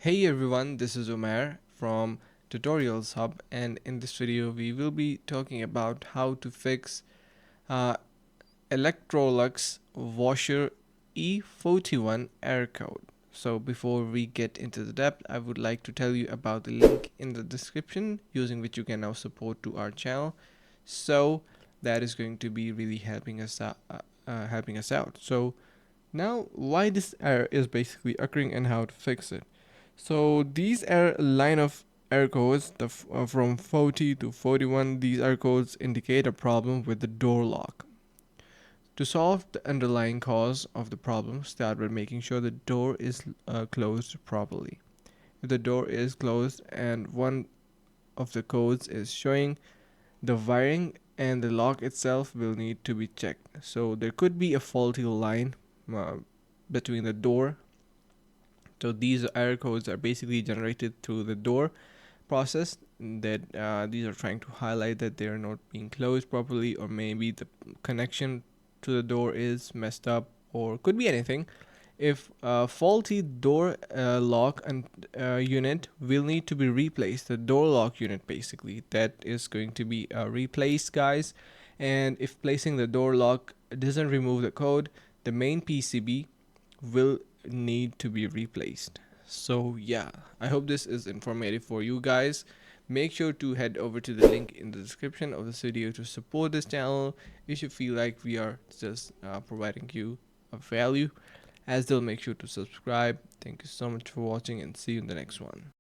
Hey everyone, this is Umair from Tutorials Hub, and in this video we will be talking about how to fix uh, Electrolux washer E41 error code. So before we get into the depth, I would like to tell you about the link in the description using which you can now support to our channel. So that is going to be really helping us out. So now, why this error is basically occurring and how to fix it. So these are line of error codes from 40 to 41. These error codes indicate a problem with the door lock. To solve the underlying cause of the problem, start by making sure the door is closed properly. If the door is closed and one of the codes is showing, the wiring and the lock itself will need to be checked. So there could be a faulty line uh, between the door. So these error codes are basically generated through the door process that these are trying to highlight that they are not being closed properly, or maybe the connection to the door is messed up, or could be anything. If a faulty door lock and unit will need to be replaced, the door lock unit basically that is going to be replaced, guys. And if placing the door lock doesn't remove the code, the main PCB will need to be replaced. So yeah, I hope this is informative for you guys. Make sure to head over to the link in the description of this video to support this channel if you feel like we are just providing you a value. As they'll make sure to subscribe. Thank you so much for watching and see you in the next one.